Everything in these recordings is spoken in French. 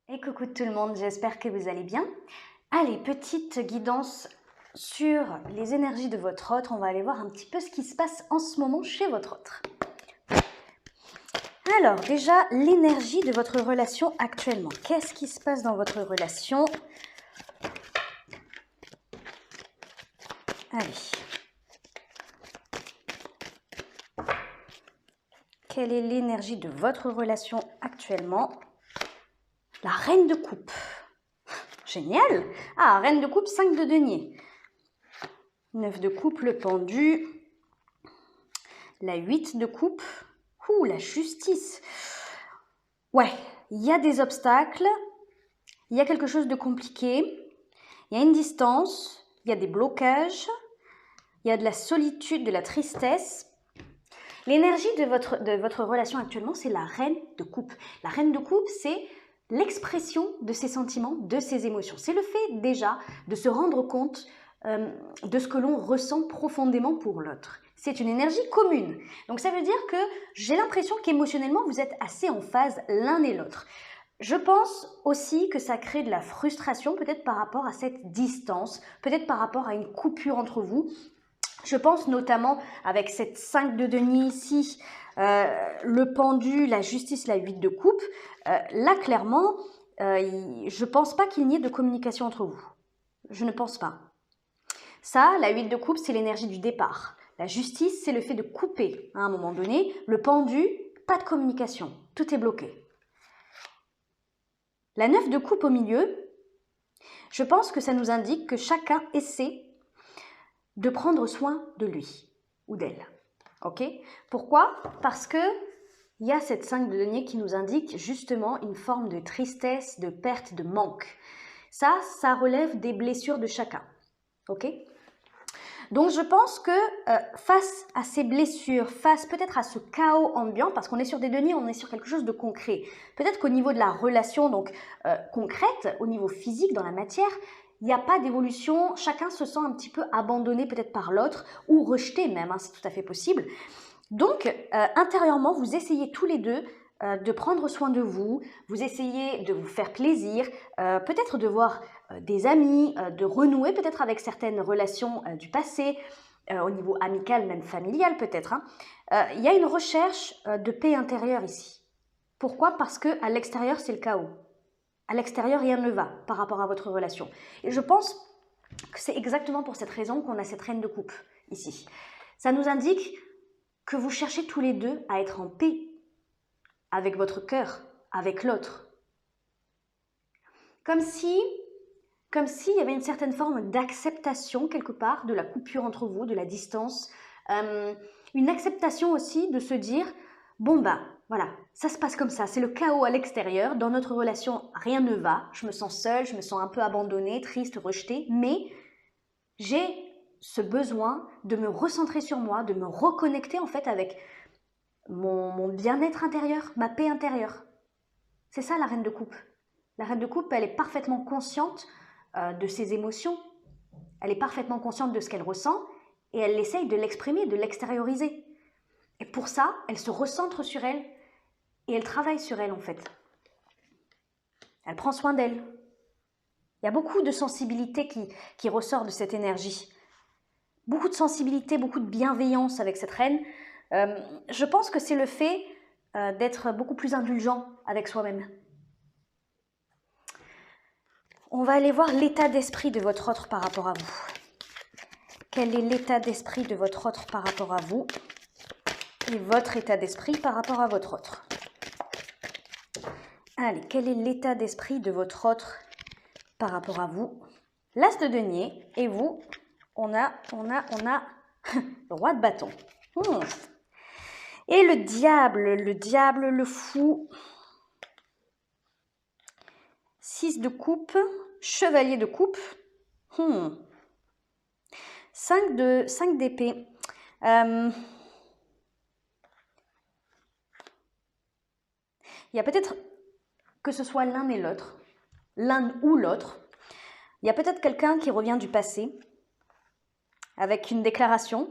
Et coucou tout le monde, j'espère que vous allez bien. Allez, petite guidance sur les énergies de votre autre. On va aller voir un petit peu ce qui se passe en ce moment chez votre autre. Alors, déjà, l'énergie de votre relation actuellement. Qu'est-ce qui se passe dans votre relation? Allez. Quelle est l'énergie de votre relation actuellement? La reine de coupe. Génial! Ah, reine de coupe, 5 de denier. 9 de coupe, le pendu. La 8 de coupe. Ouh, la justice. Ouais, il y a des obstacles. Il y a quelque chose de compliqué. Il y a une distance. Il y a des blocages. Il y a de la solitude, de la tristesse. L'énergie de votre relation actuellement, c'est la reine de coupe. La reine de coupe, c'est l'expression de ses sentiments, de ses émotions. C'est le fait déjà de se rendre compte de ce que l'on ressent profondément pour l'autre. C'est une énergie commune. Donc ça veut dire que j'ai l'impression qu'émotionnellement, vous êtes assez en phase l'un et l'autre. Je pense aussi que ça crée de la frustration, peut-être par rapport à cette distance, peut-être par rapport à une coupure entre vous. Je pense notamment avec cette 5 de denier ici, le pendu, la justice, la 8 de coupe. Là, clairement, je ne pense pas qu'il n'y ait de communication entre vous. Je ne pense pas. Ça, la 8 de coupe, c'est l'énergie du départ. La justice, c'est le fait de couper à un moment donné. Le pendu, pas de communication. Tout est bloqué. La 9 de coupe au milieu, je pense que ça nous indique que chacun essaie de prendre soin de lui ou d'elle. Ok? Pourquoi? Parce que il y a cette 5 de denier qui nous indique justement une forme de tristesse, de perte, de manque. Ça relève des blessures de chacun. Ok? Donc je pense que face à ces blessures, face peut-être à ce chaos ambiant, parce qu'on est sur des deniers, on est sur quelque chose de concret. Peut-être qu'au niveau de la relation donc concrète, au niveau physique, dans la matière, il n'y a pas d'évolution, chacun se sent un petit peu abandonné peut-être par l'autre, ou rejeté même, hein, c'est tout à fait possible. Donc, intérieurement, vous essayez tous les deux de prendre soin de vous, vous essayez de vous faire plaisir, peut-être de voir des amis, de renouer peut-être avec certaines relations du passé, au niveau amical, même familial peut-être. Hein. Il y a une recherche de paix intérieure ici. Pourquoi? Parce qu'à l'extérieur, c'est le chaos. À l'extérieur, rien ne va par rapport à votre relation. Et je pense que c'est exactement pour cette raison qu'on a cette reine de coupe ici. Ça nous indique que vous cherchez tous les deux à être en paix avec votre cœur, avec l'autre. Comme s'il y avait une certaine forme d'acceptation quelque part de la coupure entre vous, de la distance. Une acceptation aussi de se dire, bon bah voilà, ça se passe comme ça, c'est le chaos à l'extérieur, dans notre relation rien ne va, je me sens seule, je me sens un peu abandonnée, triste, rejetée, mais j'ai ce besoin de me recentrer sur moi, de me reconnecter en fait avec mon bien-être intérieur, ma paix intérieure. C'est ça la reine de coupe. La reine de coupe, elle est parfaitement consciente de ses émotions, elle est parfaitement consciente de ce qu'elle ressent et elle essaye de l'exprimer, de l'extérioriser. Et pour ça, elle se recentre sur elle et elle travaille sur elle en fait. Elle prend soin d'elle. Il y a beaucoup de sensibilité qui ressort de cette énergie. Beaucoup de sensibilité, beaucoup de bienveillance avec cette reine. Je pense que c'est le fait d'être beaucoup plus indulgent avec soi-même. On va aller voir l'état d'esprit de votre autre par rapport à vous. Quel est l'état d'esprit de votre autre par rapport à vous et votre état d'esprit par rapport à votre autre? Allez, quel est l'état d'esprit de votre autre par rapport à vous? L'as de denier et vous, on a le roi de bâton. Et le diable, le fou. 6 de coupe, chevalier de coupe. 5 d'épée. Il y a peut-être que ce soit l'un et l'autre, l'un ou l'autre. Il y a peut-être quelqu'un qui revient du passé avec une déclaration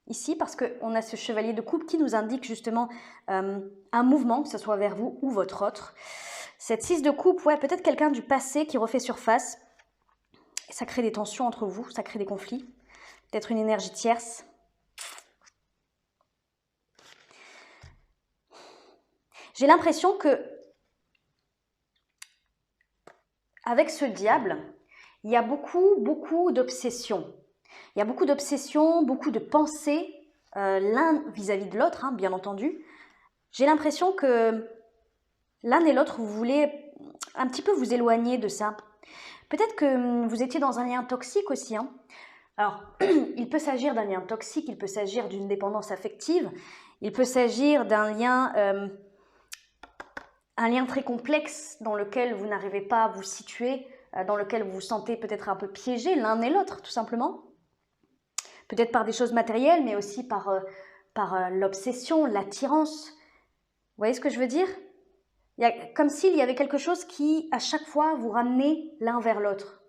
ici parce qu'on a ce chevalier de coupe qui nous indique justement un mouvement, que ce soit vers vous ou votre autre. Cette 6 de coupe, ouais, peut-être quelqu'un du passé qui refait surface. Et ça crée des tensions entre vous, ça crée des conflits. Peut-être une énergie tierce. J'ai l'impression que avec ce diable, il y a beaucoup d'obsessions. Il y a beaucoup d'obsessions, beaucoup de pensées, l'un vis-à-vis de l'autre, hein, bien entendu. J'ai l'impression que l'un et l'autre, vous voulez un petit peu vous éloigner de ça. Peut-être que vous étiez dans un lien toxique aussi. Hein. Alors, il peut s'agir d'un lien toxique, il peut s'agir d'une dépendance affective, il peut s'agir d'un lien, un lien très complexe dans lequel vous n'arrivez pas à vous situer, dans lequel vous vous sentez peut-être un peu piégé l'un et l'autre, tout simplement. Peut-être par des choses matérielles, mais aussi par l'obsession, l'attirance. Vous voyez ce que je veux dire? Il y a, comme s'il y avait quelque chose qui, à chaque fois, vous ramenait l'un vers l'autre.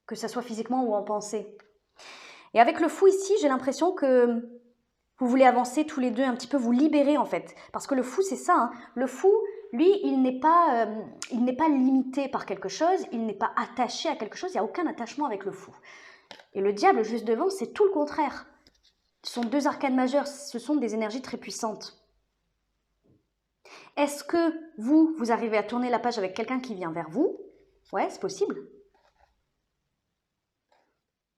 Que ce soit physiquement ou en pensée. Et avec le fou ici, j'ai l'impression que vous voulez avancer tous les deux, un petit peu vous libérer en fait. Parce que le fou, c'est ça. Hein. Le fou, lui, il n'est pas limité par quelque chose, il n'est pas attaché à quelque chose, il n'y a aucun attachement avec le fou. Et le diable, juste devant, c'est tout le contraire. Ce sont deux arcanes majeures, ce sont des énergies très puissantes. Est-ce que vous arrivez à tourner la page avec quelqu'un qui vient vers vous? Ouais, c'est possible.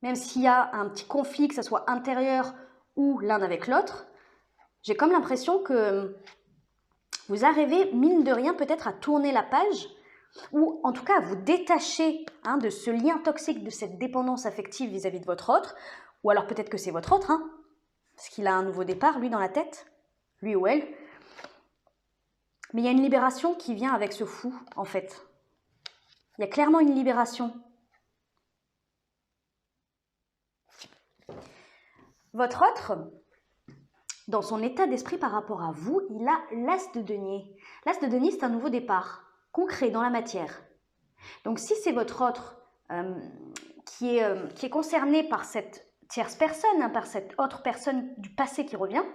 Même s'il y a un petit conflit, que ce soit intérieur ou l'un avec l'autre, j'ai comme l'impression que vous arrivez, mine de rien, peut-être à tourner la page, ou en tout cas à vous détacher de ce lien toxique, de cette dépendance affective vis-à-vis de votre autre, ou alors peut-être que c'est votre autre, parce qu'il a un nouveau départ, lui, dans la tête, lui ou elle. Mais il y a une libération qui vient avec ce fou, en fait. Il y a clairement une libération. Votre autre, dans son état d'esprit par rapport à vous, il a l'as de denier. L'as de denier, c'est un nouveau départ, concret, dans la matière. Donc si c'est votre autre qui est concerné par cette tierce personne, par cette autre personne du passé qui revient,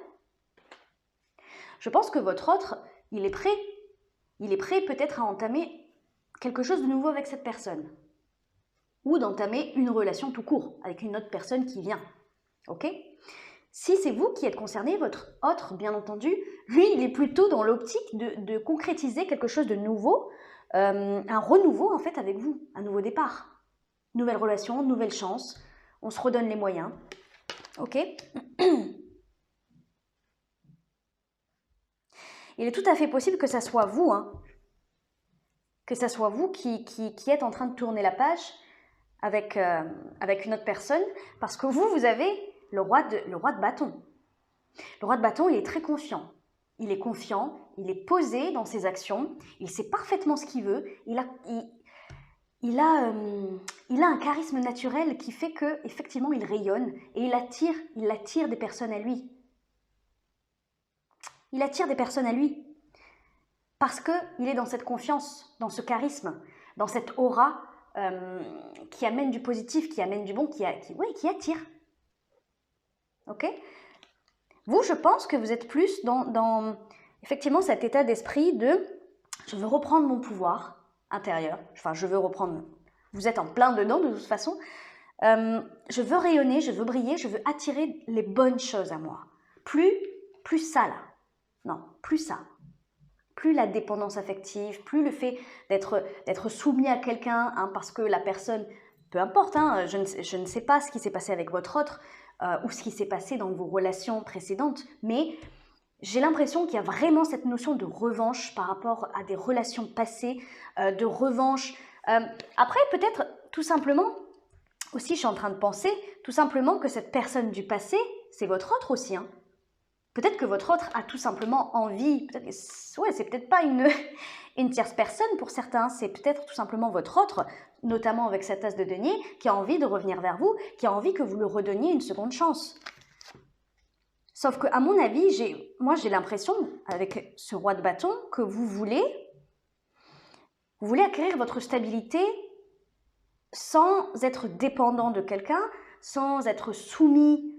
je pense que votre autre, il est prêt. Il est prêt peut-être à entamer quelque chose de nouveau avec cette personne. Ou d'entamer une relation tout court avec une autre personne qui vient. Ok ? Si c'est vous qui êtes concerné, votre autre, bien entendu, lui, il est plutôt dans l'optique de concrétiser quelque chose de nouveau, un renouveau en fait avec vous, un nouveau départ. Nouvelle relation, nouvelle chance, on se redonne les moyens. Ok ? Il est tout à fait possible que ça soit vous, que ça soit vous qui êtes en train de tourner la page avec une autre personne, parce que vous avez le roi de bâton. Le roi de bâton, il est très confiant. Il est confiant, il est posé dans ses actions, il sait parfaitement ce qu'il veut, il a un charisme naturel qui fait que effectivement il rayonne et il attire des personnes à lui. Il attire des personnes à lui parce qu'il est dans cette confiance, dans ce charisme, dans cette aura qui amène du positif, qui amène du bon, qui attire. Ok ? Vous, je pense que vous êtes plus dans effectivement cet état d'esprit de « je veux reprendre mon pouvoir intérieur ». Enfin, je veux reprendre... Vous êtes en plein dedans de toute façon. Je veux rayonner, je veux briller, je veux attirer les bonnes choses à moi. Plus ça là. Non, plus ça. Plus la dépendance affective, plus le fait d'être soumis à quelqu'un parce que la personne, peu importe, je ne sais pas ce qui s'est passé avec votre autre ou ce qui s'est passé dans vos relations précédentes, mais j'ai l'impression qu'il y a vraiment cette notion de revanche par rapport à des relations passées, de revanche. Après, peut-être tout simplement, aussi je suis en train de penser, tout simplement que cette personne du passé, c'est votre autre aussi. Peut-être que votre autre a tout simplement envie, c'est peut-être pas une tierce personne pour certains, c'est peut-être tout simplement votre autre, notamment avec cette as de denier, qui a envie de revenir vers vous, qui a envie que vous le redonniez une seconde chance. Sauf qu'à mon avis, moi j'ai l'impression, avec ce roi de bâton, que vous voulez acquérir votre stabilité sans être dépendant de quelqu'un, sans être soumis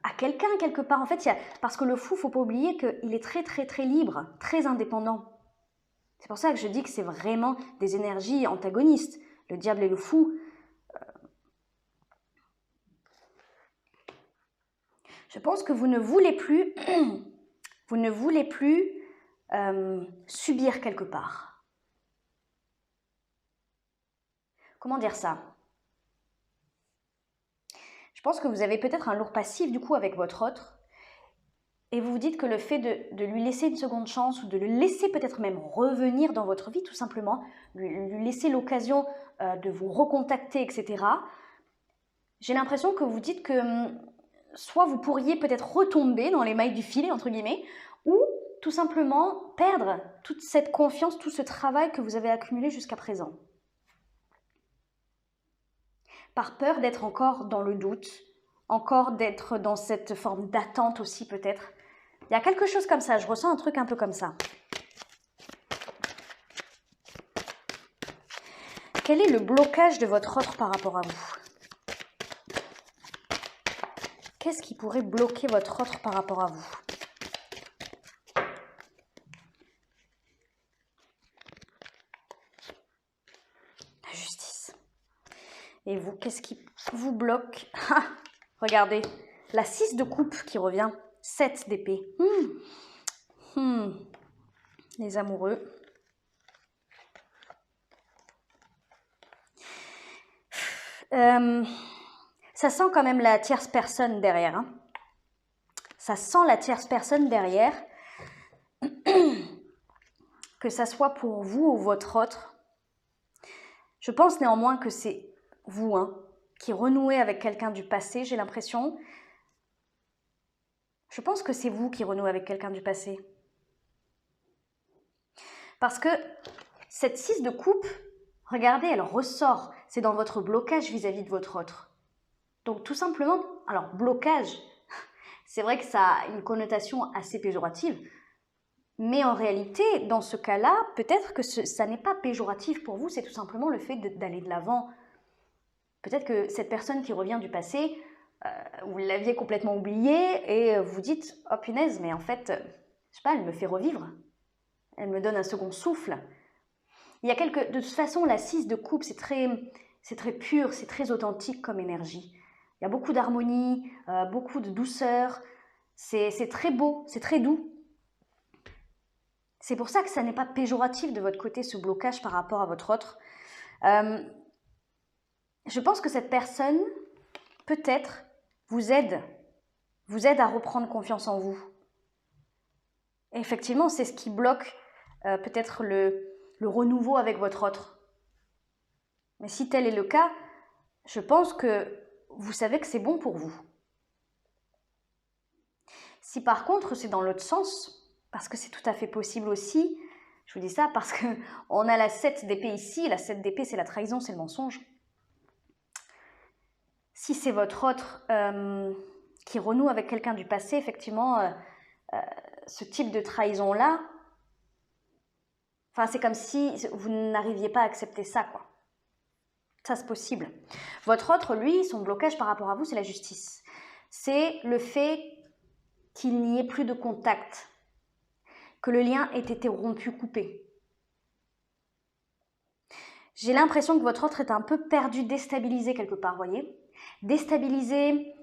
à quelqu'un quelque part. En fait, parce que le fou, faut pas oublier qu'il est très, très, très libre, très indépendant. C'est pour ça que je dis que c'est vraiment des énergies antagonistes, le diable et le fou. Je pense que vous ne voulez plus, vous ne voulez plus subir quelque part. Comment dire ça? Je pense que vous avez peut-être un lourd passif du coup avec votre autre et vous vous dites que le fait de lui laisser une seconde chance ou de le laisser peut-être même revenir dans votre vie tout simplement, lui laisser l'occasion de vous recontacter, etc. J'ai l'impression que vous dites que soit vous pourriez peut-être retomber dans les mailles du filet, entre guillemets, ou tout simplement perdre toute cette confiance, tout ce travail que vous avez accumulé jusqu'à présent. Par peur d'être encore dans le doute, encore d'être dans cette forme d'attente aussi peut-être. Il y a quelque chose comme ça, je ressens un truc un peu comme ça. Quel est le blocage de votre autre par rapport à vous? Qu'est-ce qui pourrait bloquer votre autre par rapport à vous? La justice. Et vous, qu'est-ce qui vous bloque? Ah, regardez, la 6 de coupe qui revient, 7 d'épée. Les amoureux. Ça sent quand même la tierce personne derrière. Hein. Ça sent la tierce personne derrière. Que ça soit pour vous ou votre autre. Je pense néanmoins que c'est vous qui renouez avec quelqu'un du passé, j'ai l'impression. Je pense que c'est vous qui renouez avec quelqu'un du passé. Parce que cette 6 de coupe, regardez, elle ressort. C'est dans votre blocage vis-à-vis de votre autre. Donc tout simplement, alors blocage, c'est vrai que ça a une connotation assez péjorative, mais en réalité, dans ce cas-là, peut-être que ça n'est pas péjoratif pour vous, c'est tout simplement le fait d'aller de l'avant. Peut-être que cette personne qui revient du passé, vous l'aviez complètement oubliée et vous dites « Oh punaise, mais en fait, je sais pas, elle me fait revivre. Elle me donne un second souffle. » Il y a de toute façon, la 6 de coupe, c'est très pur, c'est très authentique comme énergie. Il y a beaucoup d'harmonie, beaucoup de douceur. C'est très beau, c'est très doux. C'est pour ça que ça n'est pas péjoratif de votre côté, ce blocage par rapport à votre autre. Je pense que cette personne, peut-être, vous aide à reprendre confiance en vous. Et effectivement, c'est ce qui bloque peut-être le renouveau avec votre autre. Mais si tel est le cas, je pense que vous savez que c'est bon pour vous. Si par contre c'est dans l'autre sens, parce que c'est tout à fait possible aussi, je vous dis ça parce qu'on a la 7 d'épée ici, la 7 d'épée c'est la trahison, c'est le mensonge. Si c'est votre autre qui renoue avec quelqu'un du passé, effectivement, ce type de trahison-là, enfin c'est comme si vous n'arriviez pas à accepter ça, quoi. Ça, c'est possible. Votre autre, lui, son blocage par rapport à vous, c'est la justice. C'est le fait qu'il n'y ait plus de contact, que le lien ait été rompu, coupé. J'ai l'impression que votre autre est un peu perdu, déstabilisé quelque part, voyez. Déstabilisé,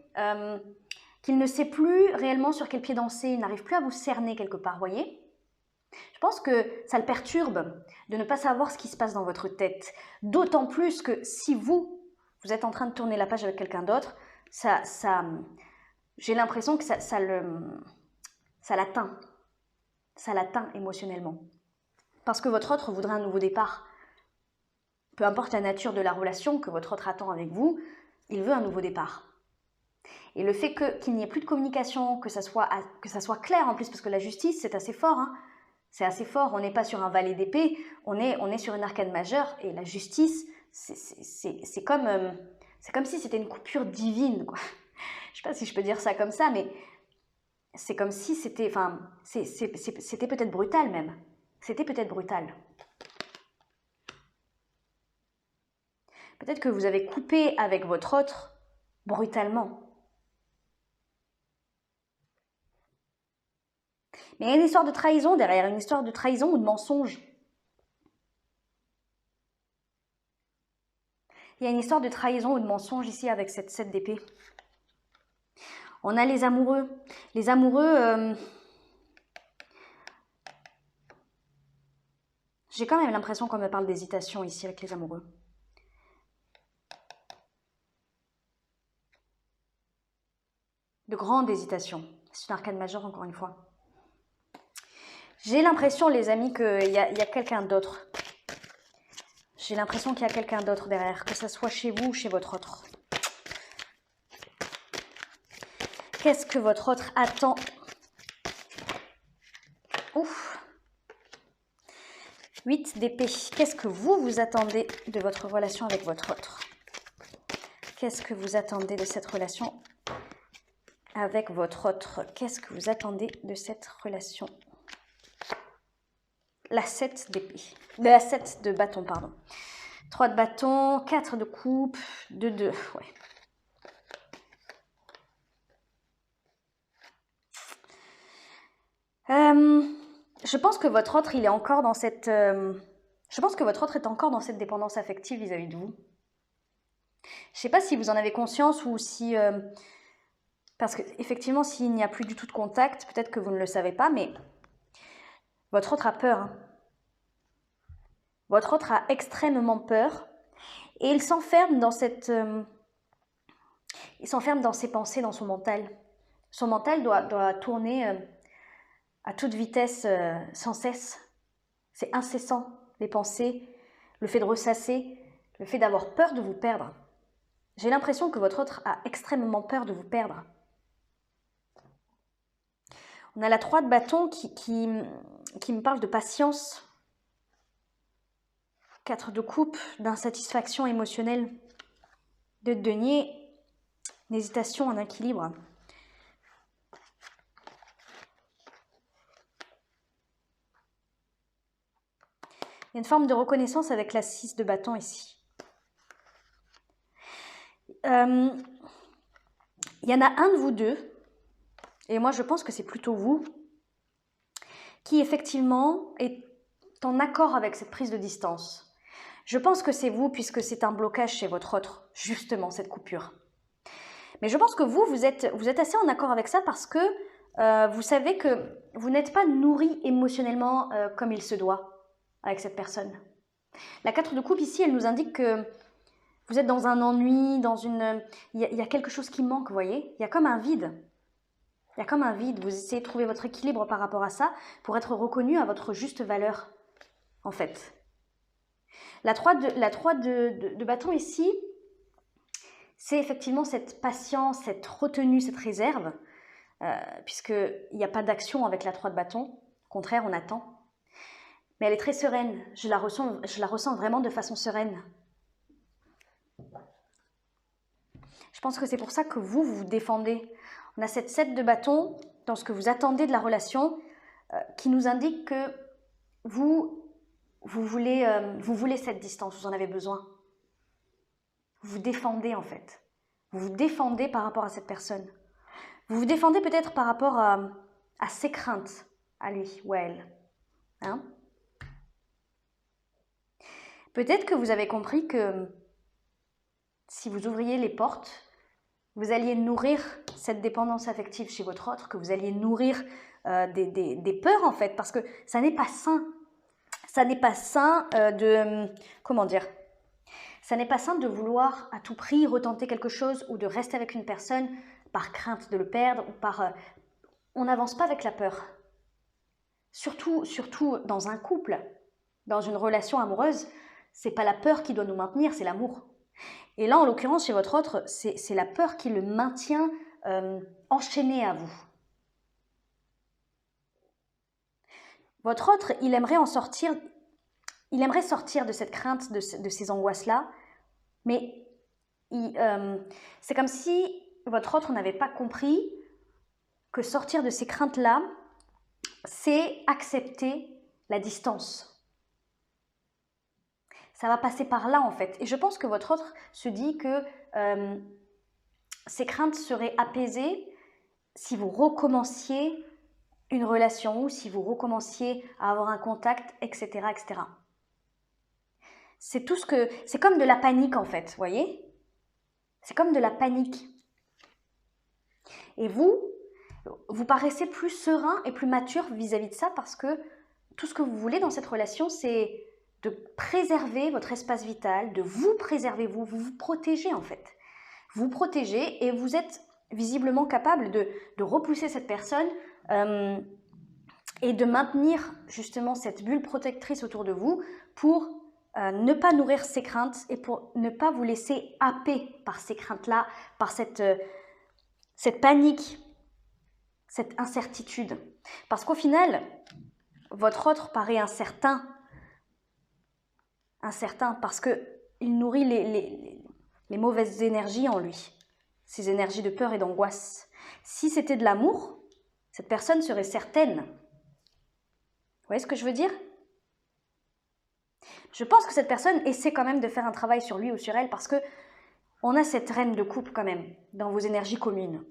qu'il ne sait plus réellement sur quel pied danser, il n'arrive plus à vous cerner quelque part, voyez. Je pense que ça le perturbe de ne pas savoir ce qui se passe dans votre tête. D'autant plus que si vous êtes en train de tourner la page avec quelqu'un d'autre, j'ai l'impression que ça l'atteint. Ça l'atteint émotionnellement. Parce que votre autre voudrait un nouveau départ. Peu importe la nature de la relation que votre autre attend avec vous, il veut un nouveau départ. Et le fait qu'il n'y ait plus de communication, que ça soit clair en plus, parce que la justice, c'est assez fort, hein. C'est assez fort, on n'est pas sur un valet d'épée, on est sur une arcane majeure, et la justice, c'est comme si c'était une coupure divine, quoi. Je sais pas si je peux dire ça comme ça, mais c'est comme si c'était, enfin, c'était peut-être brutal même. C'était peut-être brutal. Peut-être que vous avez coupé avec votre autre brutalement. Mais il y a une histoire de trahison derrière, une histoire de trahison ou de mensonge. Il y a une histoire de trahison ou de mensonge ici avec cette 7 d'épée. On a les amoureux. Les amoureux, j'ai quand même l'impression qu'on me parle d'hésitation ici avec les amoureux. De grande hésitation. C'est une arcane majeure encore une fois. J'ai l'impression, les amis, qu'il y a quelqu'un d'autre. J'ai l'impression qu'il y a quelqu'un d'autre derrière, que ce soit chez vous ou chez votre autre. Qu'est-ce que votre autre attend? Ouf. 8 d'épée. Qu'est-ce que vous attendez de votre relation avec votre autre? Qu'est-ce que vous attendez de cette relation avec votre autre? Qu'est-ce que vous attendez de cette relation? La 7 d'épée. La 7 de bâton, pardon. 3 de bâton, 4 de coupe, 2. Ouais. Je pense que votre autre, il est encore dans cette... je pense que votre autre est encore dans cette dépendance affective vis-à-vis de vous. Je ne sais pas si vous en avez conscience ou si... parce qu'effectivement, s'il n'y a plus du tout de contact, peut-être que vous ne le savez pas, mais votre autre a peur. Hein. Votre autre a extrêmement peur et il s'enferme dans cette... il s'enferme dans ses pensées, dans son mental. Son mental doit tourner à toute vitesse, sans cesse. C'est incessant, les pensées, le fait de ressasser, le fait d'avoir peur de vous perdre. J'ai l'impression que votre autre a extrêmement peur de vous perdre. On a la 3 de bâton qui me parle de patience. 4 de coupe, d'insatisfaction émotionnelle. 2 de denier, d'hésitation en équilibre. Il y a une forme de reconnaissance avec la 6 de bâton ici. Il y en a un de vous deux, et moi je pense que c'est plutôt vous, qui effectivement est en accord avec cette prise de distance. Je pense que c'est vous puisque c'est un blocage chez votre autre, justement cette coupure. Mais je pense que vous êtes assez en accord avec ça parce que vous savez que vous n'êtes pas nourri émotionnellement comme il se doit avec cette personne. La 4 de coupe ici, elle nous indique que vous êtes dans un ennui, dans une... Il y a quelque chose qui manque, vous voyez? Il y a comme un vide. Il y a comme un vide. Vous essayez de trouver votre équilibre par rapport à ça pour être reconnu à votre juste valeur, en fait. La 3 de bâton ici, c'est effectivement cette patience, cette retenue, cette réserve, puisqu'il n'y a pas d'action avec la 3 de bâton. Au contraire, on attend. Mais elle est très sereine. Je la ressens vraiment de façon sereine. Je pense que c'est pour ça que vous vous défendez. On a cette 7 de bâton dans ce que vous attendez de la relation qui nous indique que vous voulez cette distance, vous en avez besoin. Vous vous défendez en fait. Vous vous défendez par rapport à cette personne. Vous vous défendez peut-être par rapport à ses craintes, à lui ou à elle. Hein? Peut-être que vous avez compris que si vous ouvriez les portes, vous alliez nourrir cette dépendance affective chez votre autre, que vous alliez nourrir des peurs en fait, parce que ça n'est pas sain. Ça n'est pas sain comment dire, ça n'est pas sain de vouloir à tout prix retenter quelque chose ou de rester avec une personne par crainte de le perdre ou par... on n'avance pas avec la peur. Surtout dans un couple, dans une relation amoureuse, c'est pas la peur qui doit nous maintenir, c'est l'amour. Et là, en l'occurrence, chez votre autre, c'est la peur qui le maintient enchaîné à vous. Votre autre, il aimerait sortir de cette crainte, de ces angoisses-là, mais c'est comme si votre autre n'avait pas compris que sortir de ces craintes-là, c'est accepter la distance. Ça va passer par là en fait. Et je pense que votre autre se dit que ces craintes seraient apaisées si vous recommenciez une relation ou si vous recommenciez à avoir un contact, etc., etc. C'est tout ce que, c'est comme de la panique en fait, vous voyez? C'est comme de la panique. Et vous paraissez plus serein et plus mature vis-à-vis de ça parce que tout ce que vous voulez dans cette relation, c'est de préserver votre espace vital, de vous préserver, vous vous protégez en fait. Vous protégez et vous êtes visiblement capable de repousser cette personne et de maintenir justement cette bulle protectrice autour de vous pour ne pas nourrir ces craintes et pour ne pas vous laisser happer par ces craintes-là, par cette panique, cette incertitude. Parce qu'au final, votre autre paraît incertain parce qu'il nourrit les mauvaises énergies en lui, ces énergies de peur et d'angoisse. Si c'était de l'amour, cette personne serait certaine. Vous voyez ce que je veux dire? Je pense que cette personne essaie quand même de faire un travail sur lui ou sur elle parce que on a cette reine de coupe quand même dans vos énergies communes.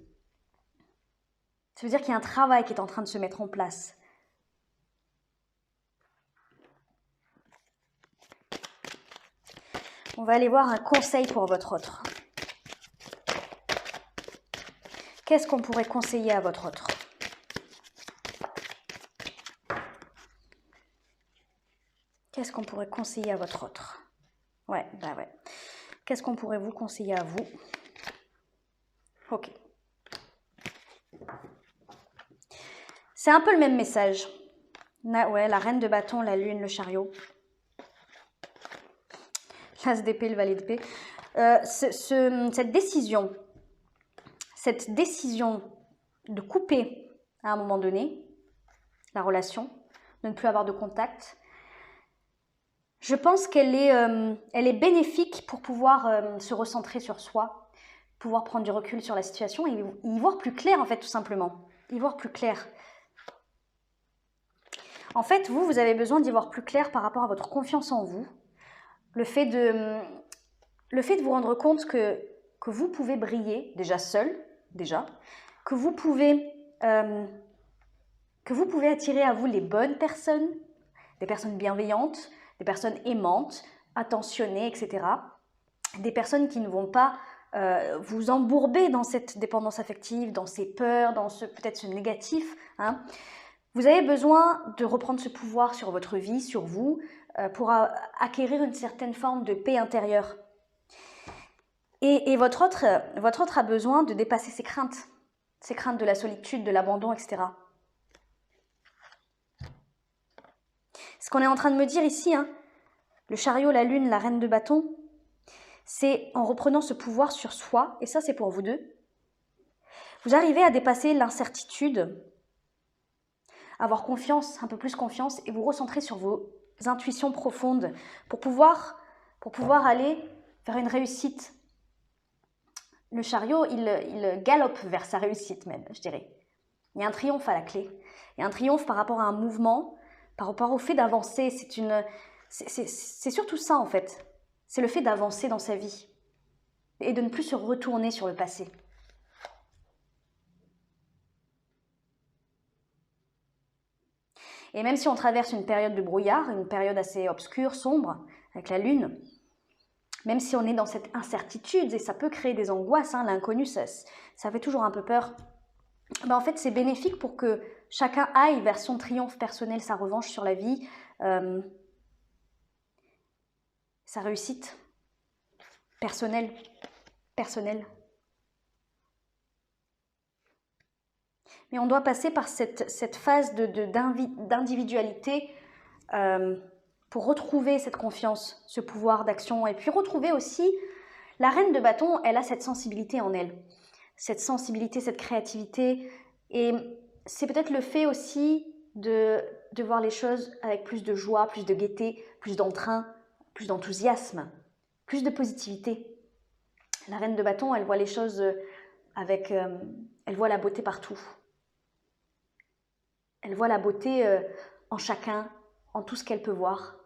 Ça veut dire qu'il y a un travail qui est en train de se mettre en place. On va aller voir un conseil pour votre autre. Qu'est-ce qu'on pourrait conseiller à votre autre? Qu'est-ce qu'on pourrait conseiller à votre autre? Ouais. Qu'est-ce qu'on pourrait vous conseiller à vous? Ok. C'est un peu le même message. Ouais, la reine de bâton, la lune, le chariot. L'as d'épée, le valet d'épée. Cette décision de couper à un moment donné la relation, de ne plus avoir de contact, je pense qu'elle est bénéfique pour pouvoir se recentrer sur soi, pouvoir prendre du recul sur la situation et y voir plus clair en fait tout simplement. Y voir plus clair. En fait, vous avez besoin d'y voir plus clair par rapport à votre confiance en vous. Le fait de vous rendre compte que vous pouvez briller, déjà seul, que vous pouvez attirer à vous les bonnes personnes, des personnes bienveillantes, des personnes aimantes, attentionnées, etc. Des personnes qui ne vont pas vous embourber dans cette dépendance affective, dans ces peurs, dans peut-être ce négatif. Hein. Vous avez besoin de reprendre ce pouvoir sur votre vie, sur vous, pour acquérir une certaine forme de paix intérieure. Et votre autre a besoin de dépasser ses craintes de la solitude, de l'abandon, etc. Ce qu'on est en train de me dire ici, hein, le chariot, la lune, la reine de bâton, c'est en reprenant ce pouvoir sur soi, et ça c'est pour vous deux, vous arrivez à dépasser l'incertitude, avoir confiance, un peu plus confiance, et vous recentrer sur vos intuitions profondes pour pouvoir aller vers une réussite. Le chariot, il galope vers sa réussite même, je dirais. Il y a un triomphe à la clé. Il y a un triomphe par rapport à un mouvement, par rapport au fait d'avancer. C'est surtout ça en fait. C'est le fait d'avancer dans sa vie et de ne plus se retourner sur le passé. Et même si on traverse une période de brouillard, une période assez obscure, sombre, avec la lune, même si on est dans cette incertitude, et ça peut créer des angoisses, hein, l'inconnu, ça fait toujours un peu peur, ben en fait c'est bénéfique pour que chacun aille vers son triomphe personnel, sa revanche sur la vie, sa réussite personnelle. Mais on doit passer par cette phase d'individualité pour retrouver cette confiance, ce pouvoir d'action. Et puis retrouver aussi, la reine de bâton, elle a cette sensibilité en elle. Cette sensibilité, cette créativité. Et c'est peut-être le fait aussi de voir les choses avec plus de joie, plus de gaieté, plus d'entrain, plus d'enthousiasme, plus de positivité. La reine de bâton, elle voit les choses elle voit la beauté partout. Elle voit la beauté en chacun, en tout ce qu'elle peut voir.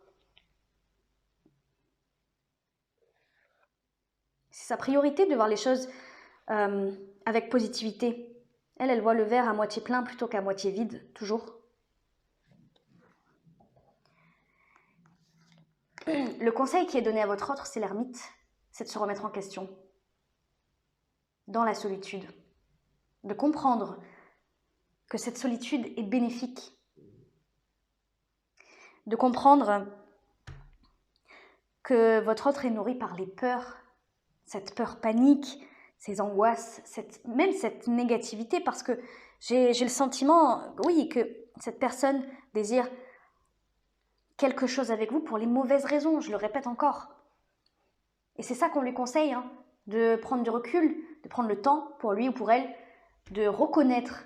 C'est sa priorité de voir les choses avec positivité. Elle voit le verre à moitié plein plutôt qu'à moitié vide, toujours. Le conseil qui est donné à votre autre, c'est l'ermite, c'est de se remettre en question. Dans la solitude. De comprendre que cette solitude est bénéfique. De comprendre que votre autre est nourri par les peurs, cette peur panique, ces angoisses, même cette négativité, parce que j'ai le sentiment, oui, que cette personne désire quelque chose avec vous pour les mauvaises raisons, je le répète encore. Et c'est ça qu'on lui conseille, hein, de prendre du recul, de prendre le temps pour lui ou pour elle, de reconnaître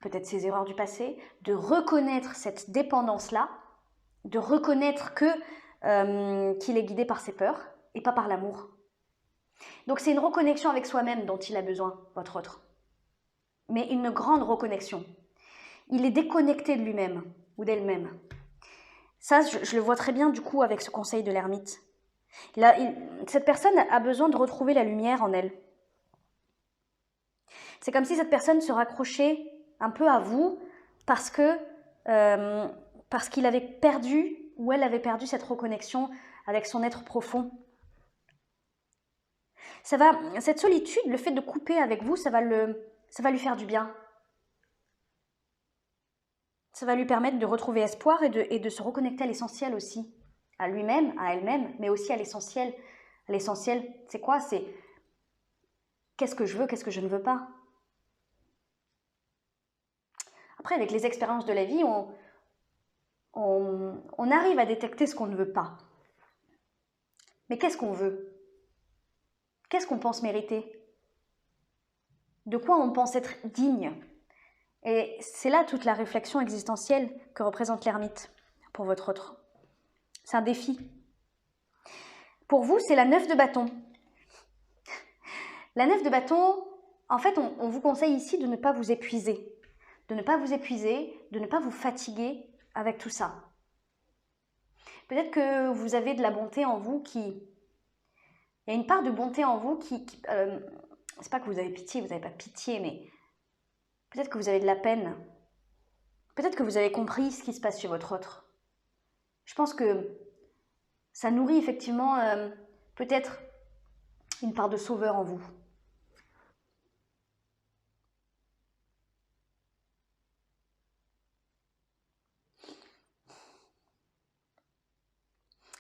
peut-être ses erreurs du passé, de reconnaître cette dépendance-là, de reconnaître qu'il est guidé par ses peurs et pas par l'amour. Donc c'est une reconnexion avec soi-même dont il a besoin, votre autre. Mais une grande reconnexion. Il est déconnecté de lui-même ou d'elle-même. Ça, je le vois très bien du coup avec ce conseil de l'ermite. Cette personne a besoin de retrouver la lumière en elle. C'est comme si cette personne se raccrochait un peu à vous parce qu'il avait perdu ou elle avait perdu cette reconnexion avec son être profond. Cette solitude, le fait de couper avec vous, ça va lui faire du bien. Ça va lui permettre de retrouver espoir et de se reconnecter à l'essentiel aussi. À lui-même, à elle-même, mais aussi à l'essentiel. L'essentiel, c'est quoi? C'est qu'est-ce que je veux, qu'est-ce que je ne veux pas? Après, avec les expériences de la vie, on arrive à détecter ce qu'on ne veut pas. Mais qu'est-ce qu'on veut? Qu'est-ce qu'on pense mériter? De quoi on pense être digne? Et c'est là toute la réflexion existentielle que représente l'ermite pour votre autre. C'est un défi. Pour vous, c'est la 9 de bâton. La 9 de bâton, en fait, on vous conseille ici de ne pas vous épuiser. De ne pas vous épuiser, de ne pas vous fatiguer avec tout ça. Peut-être que vous avez de la bonté en vous Il y a une part de bonté en vous c'est pas que vous avez pitié, vous n'avez pas pitié, mais peut-être que vous avez de la peine. Peut-être que vous avez compris ce qui se passe chez votre autre. Je pense que ça nourrit effectivement peut-être une part de sauveur en vous.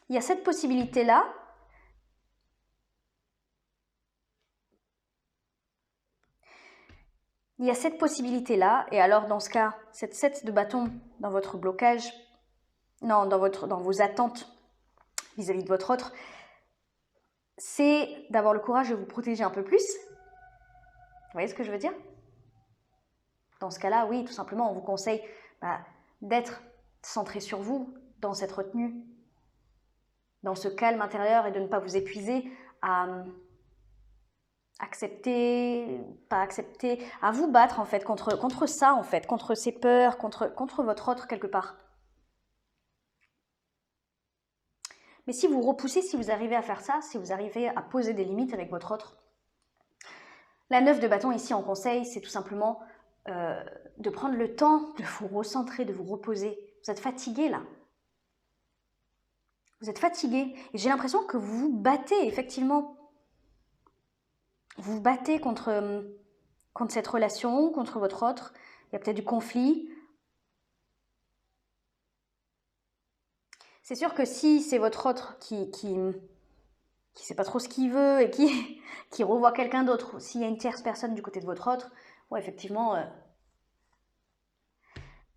Il y a cette possibilité-là. Il y a cette possibilité-là, et alors dans ce cas, cette 7 de bâton dans votre blocage, non, dans vos attentes vis-à-vis de votre autre, c'est d'avoir le courage de vous protéger un peu plus. Vous voyez ce que je veux dire? Dans ce cas-là, oui, tout simplement, on vous conseille d'être centré sur vous dans cette retenue, dans ce calme intérieur et de ne pas vous épuiser à accepter, pas accepter, à vous battre en fait contre ça en fait, contre ces peurs, contre votre autre quelque part. Mais si vous repoussez, si vous arrivez à faire ça, si vous arrivez à poser des limites avec votre autre, la 9 de bâton ici en conseil, c'est tout simplement de prendre le temps de vous recentrer, de vous reposer. Vous êtes fatigué là. Vous êtes fatigué. Et j'ai l'impression que vous vous battez effectivement. Vous vous battez contre cette relation, contre votre autre. Il y a peut-être du conflit. C'est sûr que si c'est votre autre qui sait pas trop ce qu'il veut et qui revoit quelqu'un d'autre, s'il y a une tierce personne du côté de votre autre, ouais, effectivement,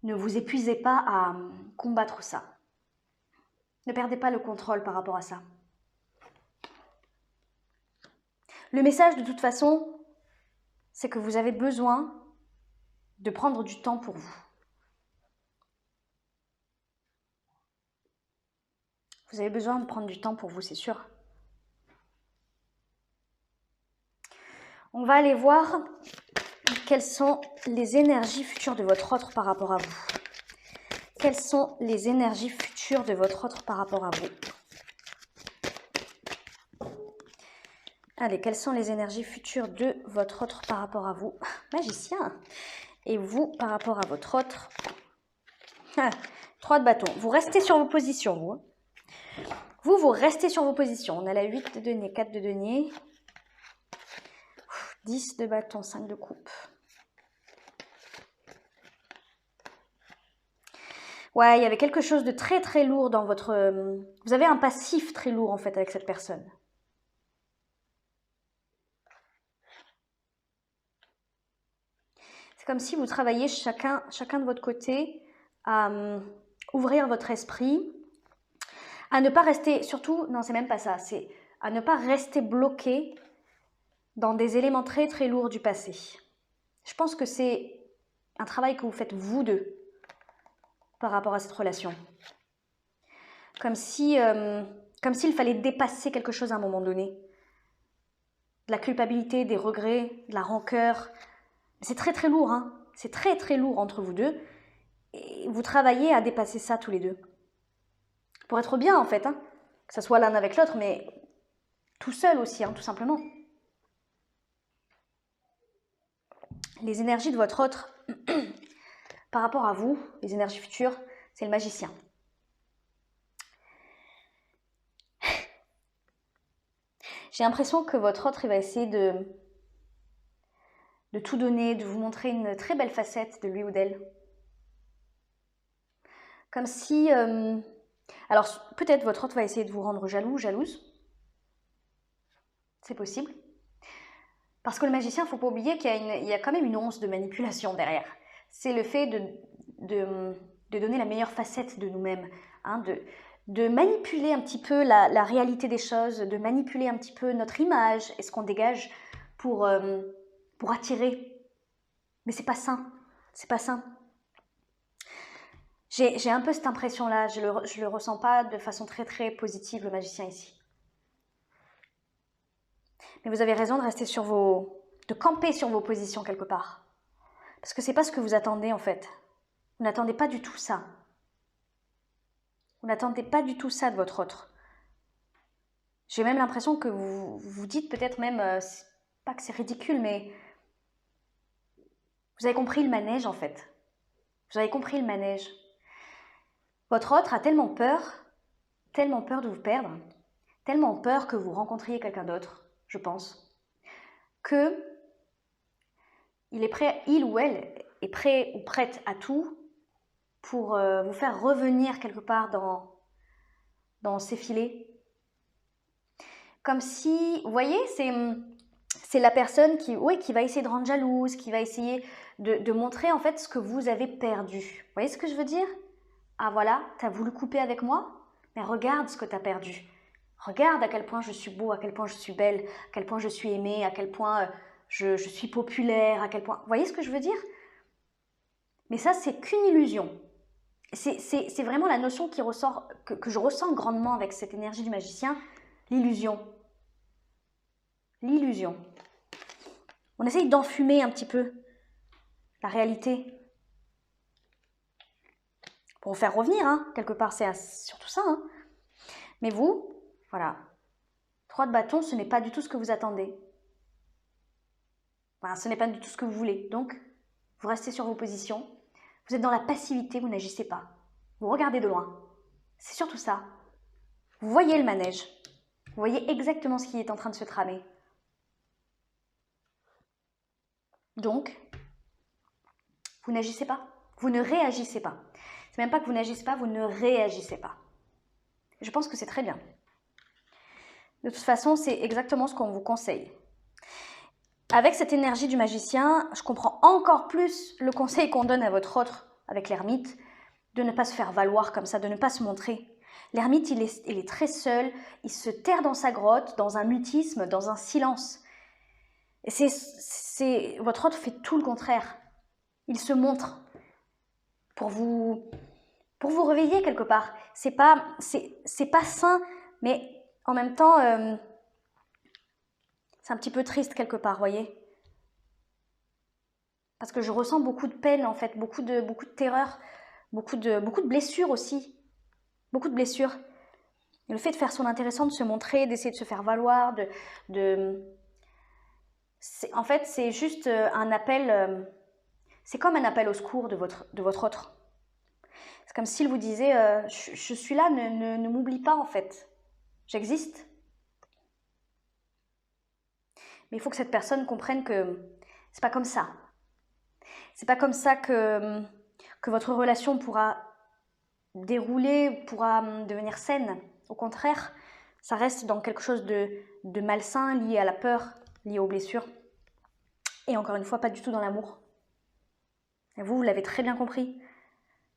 ne vous épuisez pas à combattre ça. Ne perdez pas le contrôle par rapport à ça. Le message, de toute façon, c'est que vous avez besoin de prendre du temps pour vous. Vous avez besoin de prendre du temps pour vous, c'est sûr. On va aller voir quelles sont les énergies futures de votre autre par rapport à vous. Quelles sont les énergies futures de votre autre par rapport à vous? Allez, quelles sont les énergies futures de votre autre par rapport à vous? Magicien. Et vous, par rapport à votre autre? 3 de bâton. Vous restez sur vos positions, vous. Vous restez sur vos positions. On a la 8 de denier, 4 de denier, 10 de bâton, 5 de coupe. Ouais, il y avait quelque chose de très très lourd dans votre... Vous avez un passif très lourd en fait avec cette personne. C'est comme si vous travailliez chacun de votre côté à ouvrir votre esprit, à ne pas rester, surtout, non c'est même pas ça, c'est à ne pas rester bloqué dans des éléments très très lourds du passé. Je pense que c'est un travail que vous faites vous deux par rapport à cette relation. Comme si, comme s'il fallait dépasser quelque chose à un moment donné. De la culpabilité, des regrets, de la rancœur. C'est très très lourd, hein. C'est très très lourd entre vous deux. Et vous travaillez à dépasser ça tous les deux. Pour être bien en fait, hein. Que ce soit l'un avec l'autre, mais tout seul aussi, hein, tout simplement. Les énergies de votre autre, par rapport à vous, les énergies futures, c'est le magicien. J'ai l'impression que votre autre, il va essayer de tout donner, de vous montrer une très belle facette de lui ou d'elle. Comme si... alors, peut-être votre autre va essayer de vous rendre jaloux, jalouse. C'est possible. Parce que le magicien, il ne faut pas oublier qu'il y a quand même une once de manipulation derrière. C'est le fait de donner la meilleure facette de nous-mêmes, hein, de manipuler un petit peu la réalité des choses, de manipuler un petit peu notre image et ce qu'on dégage pour attirer. Mais c'est pas sain, c'est pas sain. J'ai un peu cette impression-là, je le ressens pas de façon très très positive, le magicien ici. Mais vous avez raison de rester de camper sur vos positions quelque part. Parce que c'est pas ce que vous attendez en fait. Vous n'attendez pas du tout ça. Vous n'attendez pas du tout ça de votre autre. J'ai même l'impression que vous vous dites peut-être même, pas que c'est ridicule, mais vous avez compris le manège en fait. Vous avez compris le manège. Votre autre a tellement peur de vous perdre, tellement peur que vous rencontriez quelqu'un d'autre, je pense, que il ou elle est prêt ou prête à tout pour vous faire revenir quelque part dans ses filets. Comme si, vous voyez, c'est la personne qui va essayer de rendre jalouse, qui va essayer de montrer en fait ce que vous avez perdu. Vous voyez ce que je veux dire? Ah voilà, t'as voulu couper avec moi? Mais regarde ce que t'as perdu. Regarde à quel point je suis beau, à quel point je suis belle, à quel point je suis aimée, à quel point je suis populaire, à quel point... Vous voyez ce que je veux dire? Mais ça, c'est qu'une illusion. C'est vraiment la notion qui ressort, que je ressens grandement avec cette énergie du magicien, l'illusion. L'illusion. On essaye d'enfumer un petit peu la réalité. Pour vous faire revenir, hein, quelque part, c'est surtout ça. Hein. Mais vous, voilà, 3 de bâton, ce n'est pas du tout ce que vous attendez. Enfin, ce n'est pas du tout ce que vous voulez. Donc, vous restez sur vos positions. Vous êtes dans la passivité, vous n'agissez pas. Vous regardez de loin. C'est surtout ça. Vous voyez le manège. Vous voyez exactement ce qui est en train de se tramer. Donc, vous n'agissez pas. Vous ne réagissez pas. C'est même pas que vous n'agissez pas, vous ne réagissez pas. Je pense que c'est très bien. De toute façon, c'est exactement ce qu'on vous conseille. Avec cette énergie du magicien, je comprends encore plus le conseil qu'on donne à votre autre avec l'ermite, de ne pas se faire valoir comme ça, de ne pas se montrer. L'ermite, il est très seul, il se terre dans sa grotte, dans un mutisme, dans un silence. Et votre autre fait tout le contraire. Il se montre pour vous réveiller quelque part. C'est pas sain, mais en même temps, c'est un petit peu triste quelque part, voyez. Parce que je ressens beaucoup de peine en fait, beaucoup de terreur, beaucoup de blessures aussi, beaucoup de blessures. Et le fait de faire son intéressant, de se montrer, d'essayer de se faire valoir, en fait, c'est juste un appel, c'est comme un appel au secours de votre autre. C'est comme s'il vous disait je suis là, ne m'oublie pas en fait, j'existe. Mais il faut que cette personne comprenne que c'est pas comme ça. C'est pas comme ça que votre relation pourra dérouler, pourra devenir saine. Au contraire, ça reste dans quelque chose de malsain, lié à la peur, lié aux blessures. Et encore une fois, pas du tout dans l'amour. Et vous l'avez très bien compris.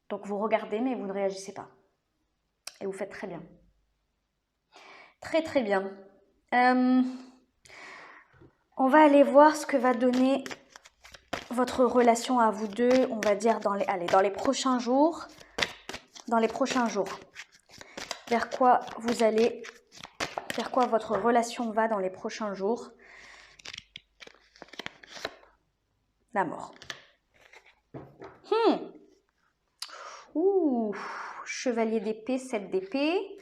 Donc vous regardez, mais vous ne réagissez pas. Et vous faites très bien. Très très bien. On va aller voir ce que va donner votre relation à vous deux, on va dire dans les prochains jours. Dans les prochains jours. Vers quoi vous allez, vers quoi votre relation va dans les prochains jours. La mort. Ouh, chevalier d'épée, 7 d'épée.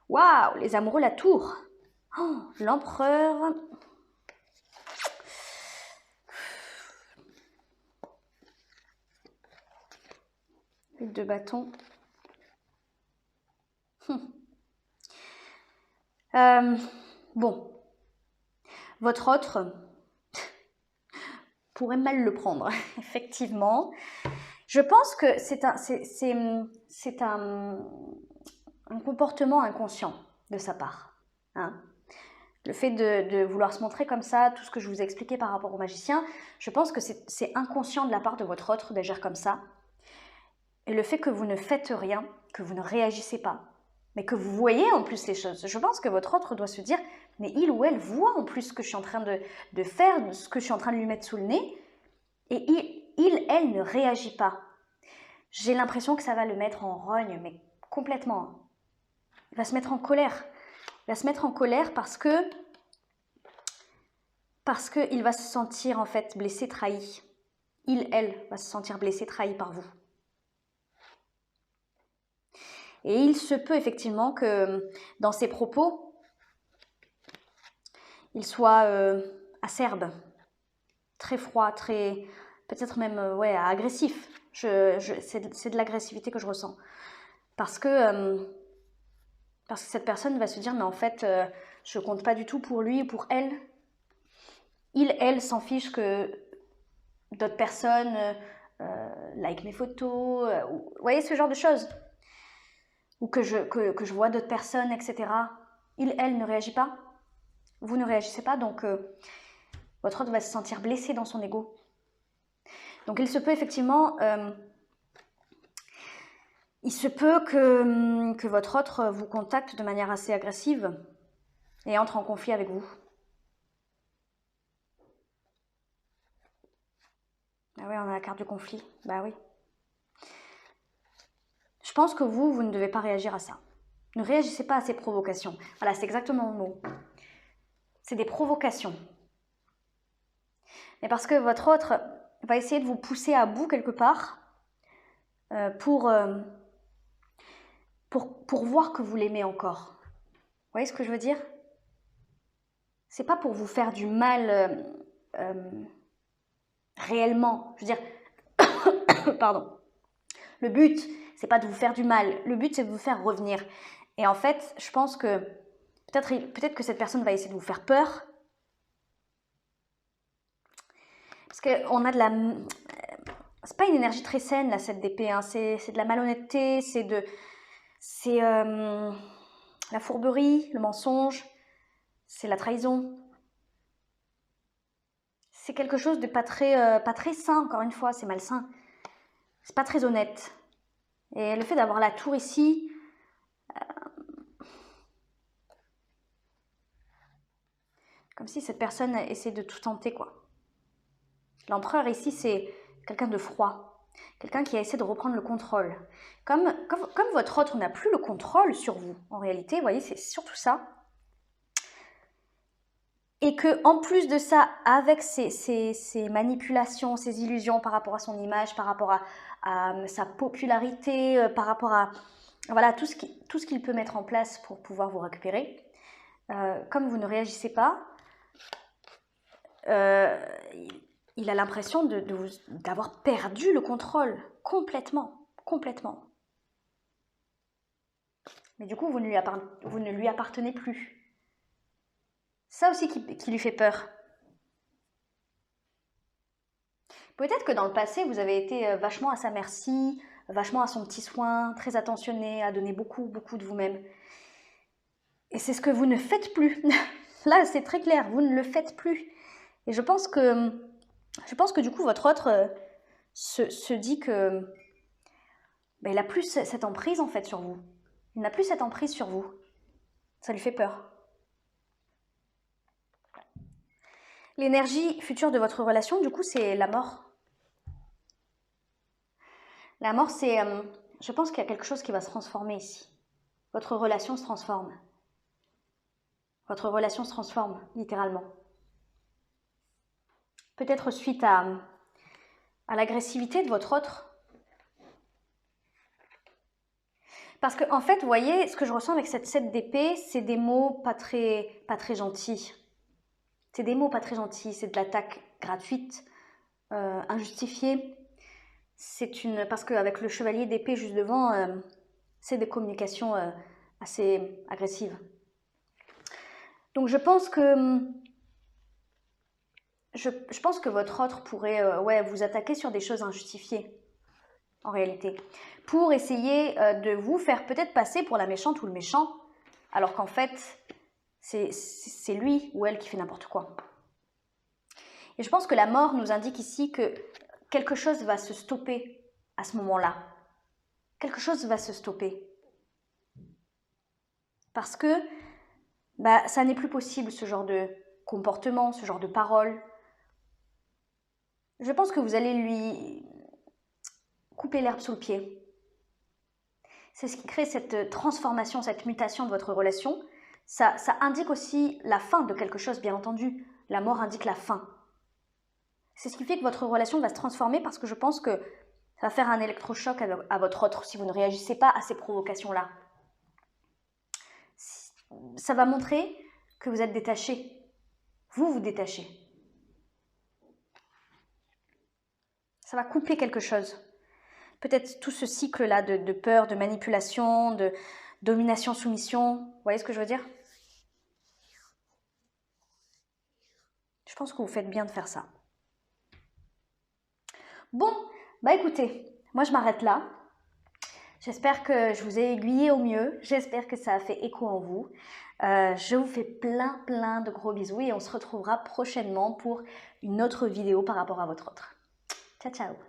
Waouh, les amoureux, la tour. Oh, l'empereur. Les 2 bâtons. Bon. Votre autre pourrait mal le prendre, effectivement. Je pense que c'est un comportement inconscient de sa part. Hein. Le fait de vouloir se montrer comme ça, tout ce que je vous ai expliqué par rapport au magicien, je pense que c'est inconscient de la part de votre autre d'agir comme ça. Et le fait que vous ne faites rien, que vous ne réagissez pas, mais que vous voyez en plus les choses. Je pense que votre autre doit se dire, mais il ou elle voit en plus ce que je suis en train de faire, ce que je suis en train de lui mettre sous le nez, et elle ne réagit pas. J'ai l'impression que ça va le mettre en rogne, mais complètement. Il va se mettre en colère. Il va se mettre en colère parce qu'il va se sentir en fait blessé, trahi. Elle va se sentir blessée, trahi par vous. Et il se peut effectivement que dans ses propos, il soit acerbe, très froid, très peut-être même agressif. C'est de l'agressivité que je ressens. Parce que cette personne va se dire, mais en fait, je compte pas du tout pour lui ou pour elle. Elle s'en fiche que d'autres personnes like mes photos, vous voyez ce genre de choses. Ou que je vois d'autres personnes, etc. Elle ne réagit pas. Vous ne réagissez pas, donc votre autre va se sentir blessé dans son ego. Donc il se peut effectivement, il se peut que votre autre vous contacte de manière assez agressive et entre en conflit avec vous. Ah oui, on a la carte du conflit. Bah oui. Je pense que vous ne devez pas réagir à ça. Ne réagissez pas à ces provocations. Voilà, c'est exactement le mot. C'est des provocations. Mais parce que votre autre va essayer de vous pousser à bout quelque part pour voir que vous l'aimez encore. Vous voyez ce que je veux dire? C'est pas pour vous faire du mal réellement. Je veux dire, pardon. Le but, c'est pas de vous faire du mal. Le but, c'est de vous faire revenir. Et en fait, je pense que peut-être que cette personne va essayer de vous faire peur. Parce qu'on a de la... C'est pas une énergie très saine, la 7 d'épée. Hein. C'est de la malhonnêteté, c'est la fourberie, le mensonge, c'est la trahison. C'est quelque chose de pas très sain, encore une fois, c'est malsain. C'est pas très honnête. Et le fait d'avoir la tour ici... comme si cette personne essaie de tout tenter, quoi. L'empereur ici, c'est quelqu'un de froid. Quelqu'un qui a essayé de reprendre le contrôle. Comme votre autre n'a plus le contrôle sur vous, en réalité, vous voyez, c'est surtout ça. Et que en plus de ça, avec ces manipulations, ces illusions par rapport à son image, par rapport à sa popularité, par rapport à voilà, tout ce qu'il peut mettre en place pour pouvoir vous récupérer. Comme vous ne réagissez pas, il a l'impression d'avoir perdu le contrôle complètement, complètement. Mais du coup, vous ne lui appartenez plus. Ça aussi qui lui fait peur. Peut-être que dans le passé, vous avez été vachement à sa merci, vachement à son petit soin, très attentionné, à donner beaucoup, beaucoup de vous-même. Et c'est ce que vous ne faites plus. Là, c'est très clair, vous ne le faites plus. Et je pense que du coup, votre autre se dit que il n'a plus cette emprise en fait sur vous. Il n'a plus cette emprise sur vous. Ça lui fait peur. L'énergie future de votre relation, du coup, c'est la mort. La mort, c'est... je pense qu'il y a quelque chose qui va se transformer ici. Votre relation se transforme. Votre relation se transforme, littéralement. Peut-être suite à l'agressivité de votre autre. Parce que, en fait, vous voyez, ce que je ressens avec cette 7 d'épée, c'est des mots pas très gentils. C'est des mots pas très gentils, c'est de l'attaque gratuite, injustifiée. Parce qu'avec le chevalier d'épée juste devant, c'est des communications assez agressives. Donc je pense que votre autre pourrait vous attaquer sur des choses injustifiées, en réalité, pour essayer de vous faire peut-être passer pour la méchante ou le méchant, alors qu'en fait, c'est lui ou elle qui fait n'importe quoi. Et je pense que la mort nous indique ici que quelque chose va se stopper à ce moment-là. Quelque chose va se stopper. Parce que ça n'est plus possible, ce genre de comportement, ce genre de parole. Je pense que vous allez lui couper l'herbe sous le pied. C'est ce qui crée cette transformation, cette mutation de votre relation. Ça indique aussi la fin de quelque chose, bien entendu. La mort indique la fin. C'est ce qui fait que votre relation va se transformer parce que je pense que ça va faire un électrochoc à votre autre si vous ne réagissez pas à ces provocations-là. Ça va montrer que vous êtes détaché. Vous détachez. Ça va couper quelque chose. Peut-être tout ce cycle-là de peur, de manipulation, de domination-soumission. Vous voyez ce que je veux dire? Je pense que vous faites bien de faire ça. Bon, écoutez, moi je m'arrête là. J'espère que je vous ai aiguillé au mieux. J'espère que ça a fait écho en vous. Je vous fais plein de gros bisous et on se retrouvera prochainement pour une autre vidéo par rapport à votre autre. Ciao, ciao!